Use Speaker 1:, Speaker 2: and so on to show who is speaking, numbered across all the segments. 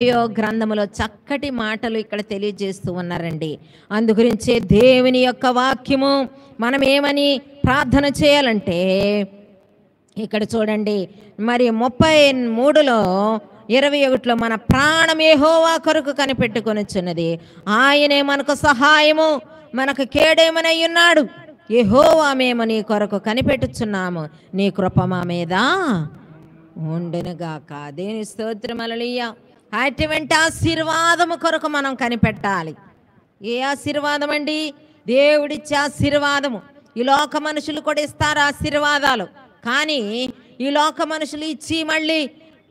Speaker 1: గ్రంథములో చక్కటి మాటలు ఇక్కడ తెలియజేస్తూ ఉన్నారండి. అందుగురించే దేవుని యొక్క వాక్యము మనం ఏమని ప్రార్థన చేయాలంటే, ఇక్కడ చూడండి మరి 33లో 21లో మన ప్రాణం యెహోవా కొరకు కనిపెట్టుకొనుచున్నది, ఆయనే మనకు సహాయము, మనకు కేడేమనై ఉన్నాడు. యెహోవా మేము నీ కొరకు కనిపెట్టుచున్నాము, నీ కృప మా మీద ఉండునుగాక. దేని స్తోత్రం, హల్లెలూయా. అటువంటి ఆశీర్వాదము కొరకు మనం కనిపెట్టాలి. ఏ ఆశీర్వాదం అండి? దేవుడిచ్చే ఆశీర్వాదము. ఈ లోక మనుషులు కూడా ఇస్తారు ఆశీర్వాదాలు, కానీ ఈ లోక మనుషులు ఇచ్చి మళ్ళీ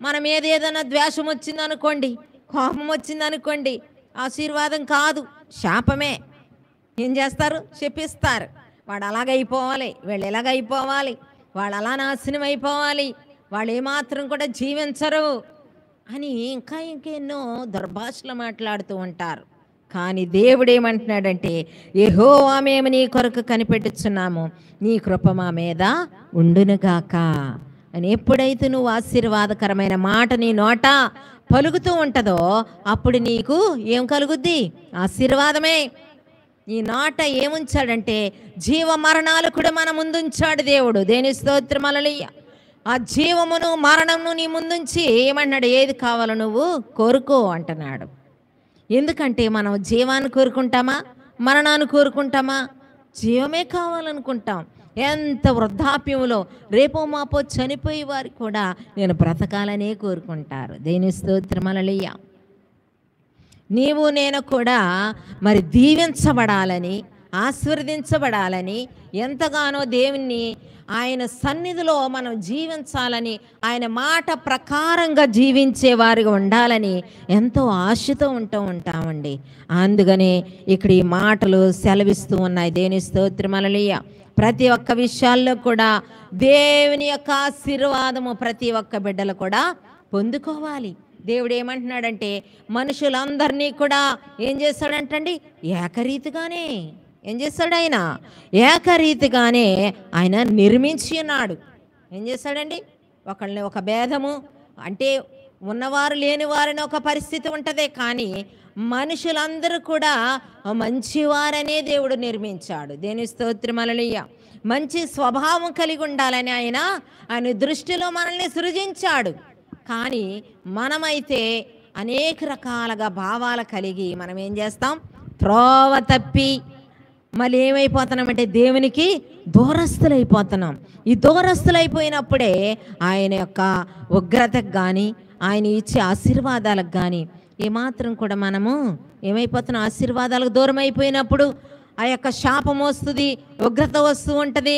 Speaker 1: మనం ఏదైనా ద్వేషం వచ్చిందనుకోండి, కోపం వచ్చిందనుకోండి, ఆశీర్వాదం కాదు, శాపమే. ఏం చేస్తారు? శపిస్తారు. వాడు అలాగైపోవాలి, వీళ్ళు ఎలాగైపోవాలి, వాళ్ళు అలా నాశనం అయిపోవాలి, వాళ్ళు ఏమాత్రం కూడా జీవించరు అని ఇంకా ఇంకెన్నో దుర్భాషలు మాట్లాడుతూ ఉంటారు. కానీ దేవుడు ఏమంటున్నాడంటే, యెహోవా మేము నీ కొరకు కనిపెట్టుచున్నాము, నీ కృప మా మీద ఉండునుగాక అని. ఎప్పుడైతే నువ్వు ఆశీర్వాదకరమైన మాట నీ నోట పలుకుతూ ఉంటుందో అప్పుడు నీకు ఏం కలుగుద్ది? ఆశీర్వాదమే. ఈ నోట ఏముంచాడంటే జీవ మరణాలు కూడా మన ముందుంచాడు దేవుడు. దేని స్తోత్రం, హల్లెలూయా. ఆ జీవమును మరణమును నీ ముందుంచి ఏమన్నాడు? ఏది కావాలో నువ్వు కోరుకో అంటున్నాడు. ఎందుకంటే మనం జీవాన్ని కోరుకుంటామా, మరణాన్ని కోరుకుంటామా? జీవమే కావాలనుకుంటాం. ఎంత వృద్ధాప్యంలో రేపో మాపో చనిపోయే వారు కూడా నేను బ్రతకాలనే కోరుకుంటారు. దేని స్తోత్రం, హల్లెలూయా. నీవు నేను కూడా మరి దీవించబడాలని, ఆశీర్వదించబడాలని, ఎంతగానో దేవుణ్ణి ఆయన సన్నిధిలో మనం జీవించాలని, ఆయన మాట ప్రకారంగా జీవించే వారిగా ఉండాలని ఎంతో ఆశతో ఉంటామండి. అందుకనే ఇక్కడ ఈ మాటలు సెలవిస్తూ ఉన్నాయి. దేని స్తోత్రం, హల్లెలూయా. ప్రతి ఒక్క విషయాల్లో కూడా దేవుని యొక్క ఆశీర్వాదము ప్రతి ఒక్క బిడ్డలు కూడా పొందుకోవాలి. దేవుడు ఏమంటున్నాడంటే మనుషులందరినీ కూడా ఏం చేస్తాడంటండి? ఏకరీతిగానే ఏం చేస్తాడు? ఆయన ఏకరీతిగానే ఆయన నిర్మించి ఉన్నాడు. ఏం చేస్తాడండి? ఒకళ్ళని ఒక భేదము అంటే ఉన్నవారు లేని వారిని ఒక పరిస్థితి ఉంటుంది, కానీ మనుషులందరూ కూడా మంచివారనే దేవుడు నిర్మించాడు. దేని స్తోత్రం, హల్లెలూయా. మంచి స్వభావం కలిగి ఉండాలని ఆయన దృష్టిలో మనల్ని సృజించాడు. కానీ మనమైతే అనేక రకాలుగా భావాలు కలిగి మనం ఏం చేస్తాం? త్రోవ తప్పి మళ్ళీ ఏమైపోతున్నామంటే దేవునికి దూరస్తులైపోతున్నాం. ఈ దూరస్తులైపోయినప్పుడే ఆయన యొక్క ఉగ్రతకు కానీ, ఆయన ఇచ్చే ఆశీర్వాదాలకు కానీ ఏమాత్రం కూడా మనము ఏమైపోతున్నాం? ఆశీర్వాదాలకు దూరం అయిపోయినప్పుడు ఆ యొక్క శాపం వస్తుంది, ఉగ్రత వస్తూ ఉంటుంది.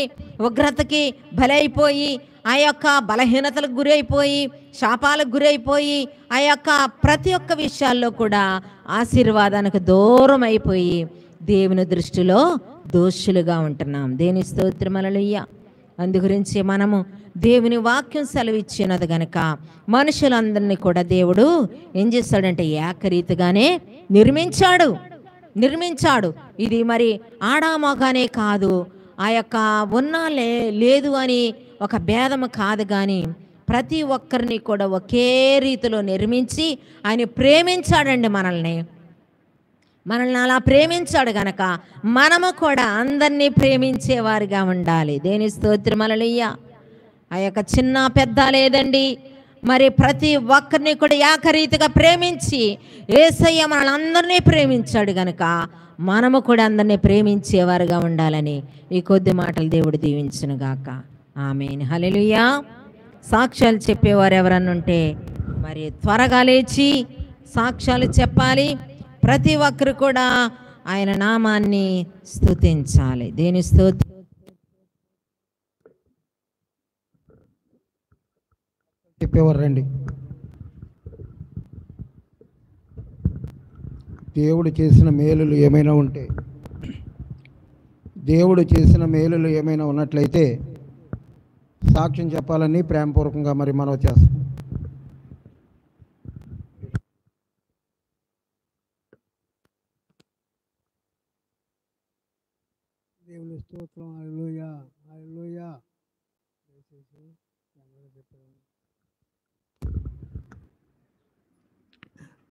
Speaker 1: ఉగ్రతకి బలైపోయి ఆ యొక్క బలహీనతలకు గురైపోయి, శాపాలకు గురైపోయి, ఆ యొక్క ప్రతి ఒక్క విషయాల్లో కూడా ఆశీర్వాదానికి దూరం అయిపోయి దేవుని దృష్టిలో దోషులుగా ఉంటున్నాం. దేని స్తోత్రం, హల్లెలూయా. అందుగురించి మనము దేవుని వాక్యం సెలవిచ్చినది గనక మనుషులందరినీ కూడా దేవుడు ఏం చేస్తాడంటే ఏకరీతిగానే నిర్మించాడు. ఇది మరి ఆడామగానే కాదు, ఆ యొక్క ఉన్నా లేదు అని ఒక భేదము కాదు, కానీ ప్రతి ఒక్కరిని కూడా ఒకే రీతిలో నిర్మించి ఆయన ప్రేమించాడండి. మనల్ని అలా ప్రేమించాడు గనక మనము కూడా అందరినీ ప్రేమించేవారిగా ఉండాలి. దేని స్తోత్రం, హల్లెలూయా. ఆ యొక్క చిన్న పెద్ద లేదండి, మరి ప్రతి ఒక్కరిని కూడా ఏకరీతిగా ప్రేమించి యేసయ్య మనల్ని ప్రేమించాడు గనక మనము కూడా అందరినీ ప్రేమించేవారుగా ఉండాలని ఈ కొద్ది మాటలు దేవుడు దీవించునుగాక. ఆమేన్, హల్లెలూయా. సాక్ష్యాలు చెప్పేవారు ఎవరన్నా ఉంటే మరి త్వరగా లేచి సాక్ష్యాలు చెప్పాలి. ప్రతి ఒక్కరు కూడా ఆయన నామాన్ని స్తుతించాలి. దేని స్తోత్రం.
Speaker 2: చెప్పేవారు రండి. దేవుడు చేసిన మేలులు ఏమైనా ఉన్నట్లయితే సాక్ష్యం చెప్పాలని ప్రేమపూర్వకంగా మరి మనవి చేస్తాం. దేవుని స్తోత్రం, హల్లెలూయా, హల్లెలూయా.